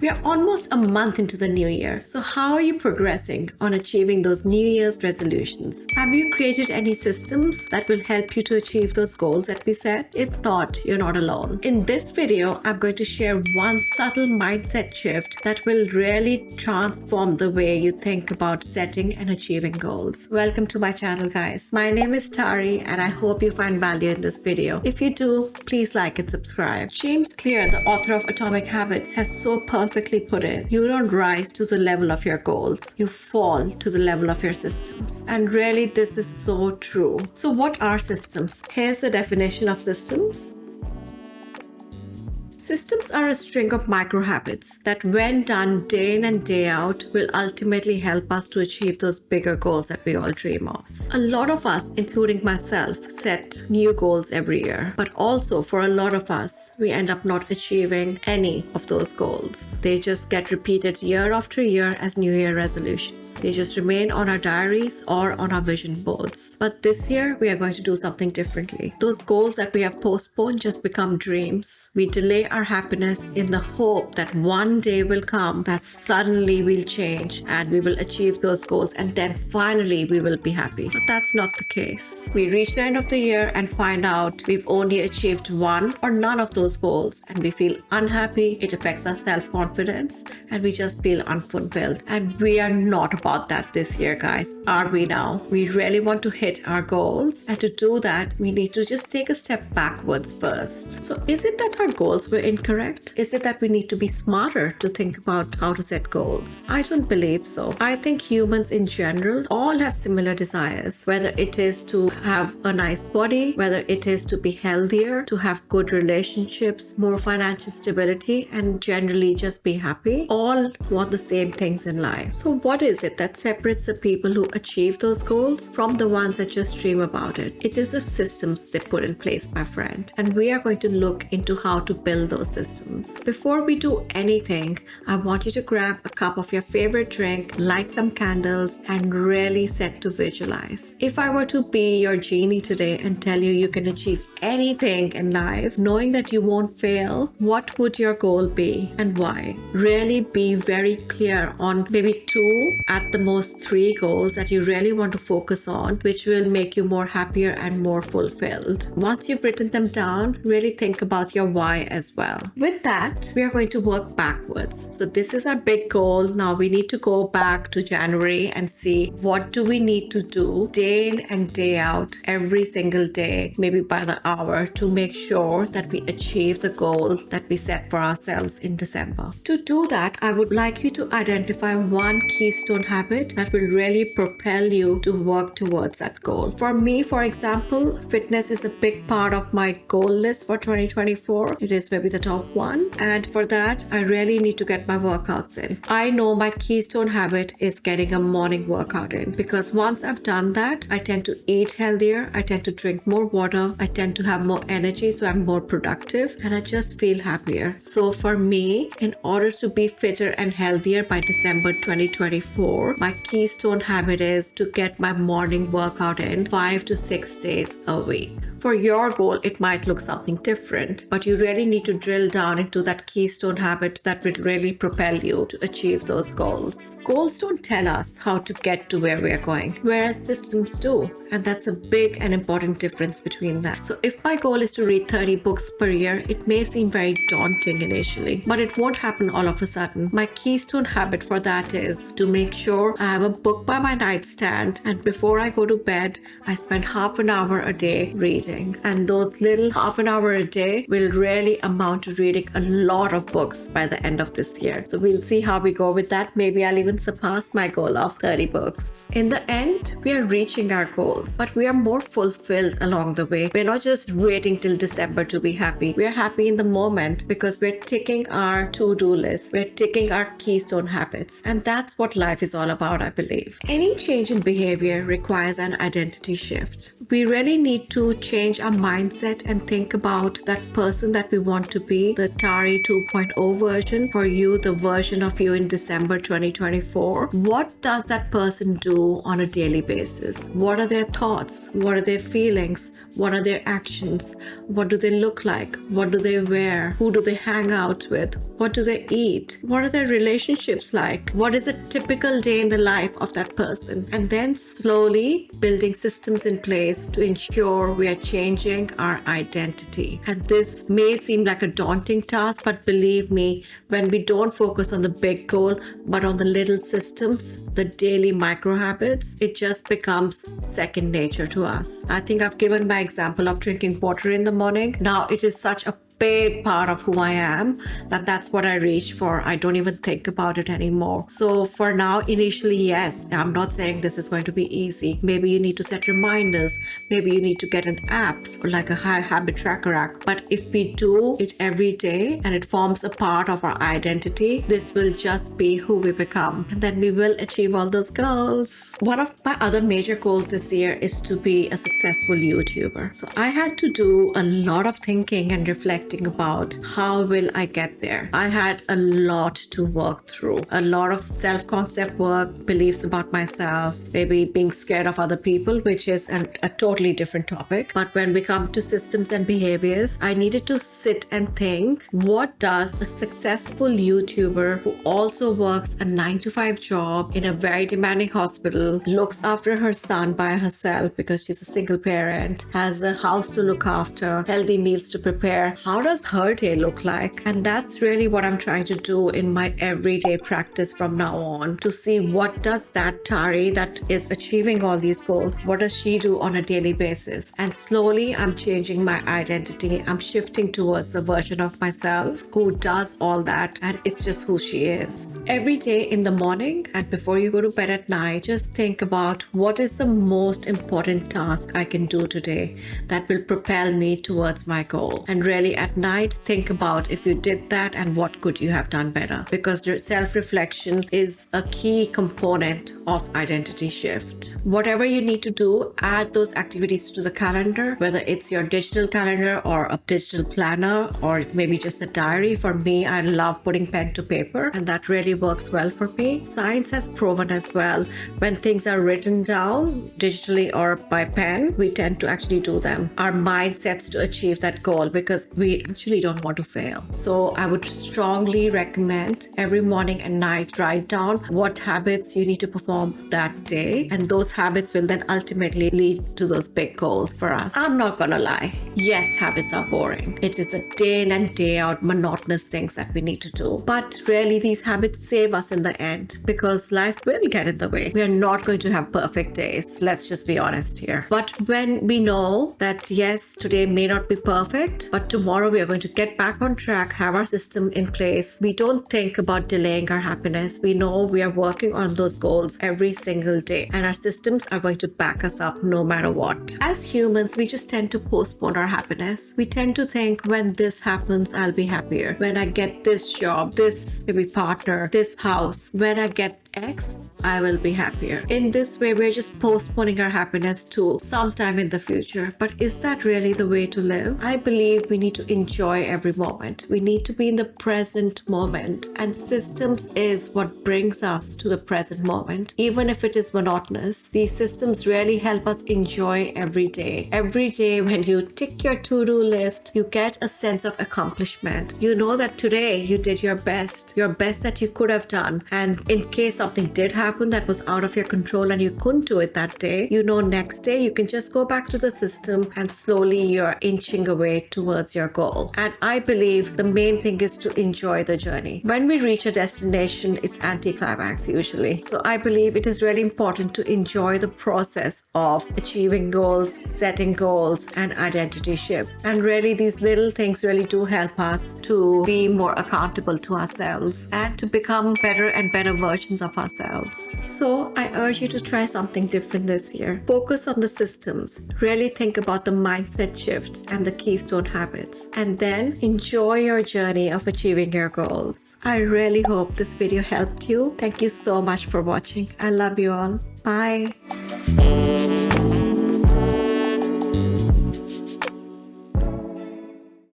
We are almost a month into the new year. So how are you progressing on achieving those New Year's resolutions? Have you created any systems that will help you to achieve those goals that we set? If not, you're not alone. In this video, I'm going to share one subtle mindset shift that will really transform the way you think about setting and achieving goals. Welcome to my channel, guys. My name is Tari and I hope you find value in this video. If you do, please like and subscribe. James Clear, the author of Atomic Habits, has so perfectly put it. You don't rise to the level of your goals. You fall to the level of your systems. And really, this is so true. So what are systems? Here's the definition of systems. Systems are a string of micro habits that, when done day in and day out, will ultimately help us to achieve those bigger goals that we all dream of. A lot of us, including myself, set new goals every year. But also, for a lot of us, we end up not achieving any of those goals. They just get repeated year after year as New Year resolutions. They just remain on our diaries or on our vision boards. But this year, we are going to do something differently. Those goals that we have postponed just become dreams. We delay our happiness in the hope that one day will come that suddenly we'll change and we will achieve those goals, and then finally we will be happy. But that's not the case. We reach the end of the year and find out we've only achieved one or none of those goals, and we feel unhappy. It affects our self-confidence and we just feel unfulfilled. And we are not about that this year, guys. Are we now? We really want to hit our goals, and to do that we need to just take a step backwards first. So is it that our goals were incorrect? Is it that we need to be smarter to think about how to set goals? I don't believe so. I think humans in general all have similar desires, whether it is to have a nice body, whether it is to be healthier, to have good relationships, more financial stability, and generally just be happy. All want the same things in life. So what is it that separates the people who achieve those goals from the ones that just dream about it? It is the systems they put in place, my friend. And we are going to look into how to build those systems. Before we do anything, I want you to grab a cup of your favorite drink, light some candles, and really set to visualize. If I were to be your genie today and tell you you can achieve anything in life, knowing that you won't fail, what would your goal be and why? Really be very clear on maybe 2, at the most 3 goals that you really want to focus on, which will make you more happier and more fulfilled. Once you've written them down, really think about your why as well. With that, we are going to work backwards. So this is our big goal. Now we need to go back to January and see what do we need to do day in and day out, every single day, maybe by the hour, to make sure that we achieve the goal that we set for ourselves in December. To do that, I would like you to identify one keystone habit that will really propel you to work towards that goal. For me, for example, fitness is a big part of my goal list for 2024. It is maybe the top one, and for that I really need to get my workouts in. I know my keystone habit is getting a morning workout in, because once I've done that, I tend to eat healthier, I tend to drink more water, I tend to have more energy, so I'm more productive and I just feel happier. So for me, in order to be fitter and healthier by December 2024, my keystone habit is to get my morning workout in 5 to 6 days a week. For your goal, it might look something different, but you really need to drill down into that keystone habit that will really propel you to achieve those goals. Goals don't tell us how to get to where we are going, whereas systems do. And that's a big and important difference between that. So if my goal is to read 30 books per year, it may seem very daunting initially, but it won't happen all of a sudden. My keystone habit for that is to make sure I have a book by my nightstand, and before I go to bed, I spend half an hour a day reading. And those little half an hour a day will really amount to reading a lot of books by the end of this year. So we'll see how we go with that. Maybe I'll even surpass my goal of 30 books. In the end, we are reaching our goals, but we are more fulfilled along the way. We're not just waiting till December to be happy. We're happy in the moment because we're ticking our to-do list. We're ticking our keystone habits. And that's what life is all about, I believe. Any change in behavior requires an identity shift. We really need to change our mindset and think about that person that we want to to be the Tari 2.0 version, for you, the version of you in December 2024, what does that person do on a daily basis? What are their thoughts? What are their feelings? What are their actions? What do they look like? What do they wear? Who do they hang out with? What do they eat? What are their relationships like? What is a typical day in the life of that person? And then slowly building systems in place to ensure we are changing our identity. And this may seem like a daunting task, but believe me, when we don't focus on the big goal, but on the little systems, the daily micro habits, it just becomes second nature to us. I think I've given my example of drinking water in the morning. Now it is such a big part of who I am that's what I reach for. I don't even think about it anymore. So for now, initially, yes, I'm not saying this is going to be easy. Maybe you need to set reminders. Maybe you need to get an app or like a high habit tracker app. But if we do it every day and it forms a part of our identity, this will just be who we become. And then we will achieve all those goals. One of my other major goals this year is to be a successful YouTuber. So I had to do a lot of thinking and reflecting about how will I get there. I had a lot to work through, a lot of self-concept work, beliefs about myself, maybe being scared of other people, which is a totally different topic. But when we come to systems and behaviors, I needed to sit and think, what does a successful YouTuber who also works a 9-to-5 job in a very demanding hospital, looks after her son by herself because she's a single parent, has a house to look after, healthy meals to prepare, how does her day look like? And that's really what I'm trying to do in my everyday practice from now on, to see what does that Tari that is achieving all these goals, what does she do on a daily basis? And slowly I'm changing my identity. I'm shifting towards a version of myself who does all that, and it's just who she is. Every day in the morning and before you go to bed at night, just think about what is the most important task I can do today that will propel me towards my goal. And really at night, think about if you did that and what could you have done better, because self-reflection is a key component of identity shift. Whatever you need to do, add those activities to the calendar, whether it's your digital calendar or a digital planner or maybe just a diary. For me, I love putting pen to paper, and that really works well for me. Science has proven as well, when things are written down digitally or by pen, we tend to actually do them. Our mind sets to achieve that goal because we actually don't want to fail. So I would strongly recommend every morning and night, write down what habits you need to perform that day, and those habits will then ultimately lead to those big goals for us. I'm not gonna lie, yes, habits are boring. It is a day in and day out monotonous things that we need to do, but really these habits save us in the end, because life will get in the way. We are not going to have perfect days, let's just be honest here. But when we know that yes, today may not be perfect, but tomorrow we are going to get back on track, have our system in place, we don't think about delaying our happiness. We know we are working on those goals every single day, and our systems are going to back us up no matter what. As humans, we just tend to postpone our happiness. We tend to think, when this happens, I'll be happier. When I get this job, this maybe partner, this house, when I get X, I will be happier. In this way, we're just postponing our happiness to sometime in the future. But is that really the way to live? I believe we need to enjoy every moment. We need to be in the present moment. And systems is what brings us to the present moment. Even if it is monotonous, these systems really help us enjoy every day. Every day when you tick your to-do list, you get a sense of accomplishment. You know that today you did your best that you could have done. And in case something did happen that was out of your control and you couldn't do it that day, you know next day you can just go back to the system and slowly you're inching away towards your goal. And I believe the main thing is to enjoy the journey. When we reach a destination, it's anticlimax usually. So I believe it is really important to enjoy the process of achieving goals, setting goals, and identity shifts. And really these little things really do help us to be more accountable to ourselves and to become better and better versions of ourselves. So I urge you to try something different this year. Focus on the systems. Really think about the mindset shift and the keystone habits. And then enjoy your journey of achieving your goals. I really hope this video helped you. Thank you so much for watching. I love you all. Bye.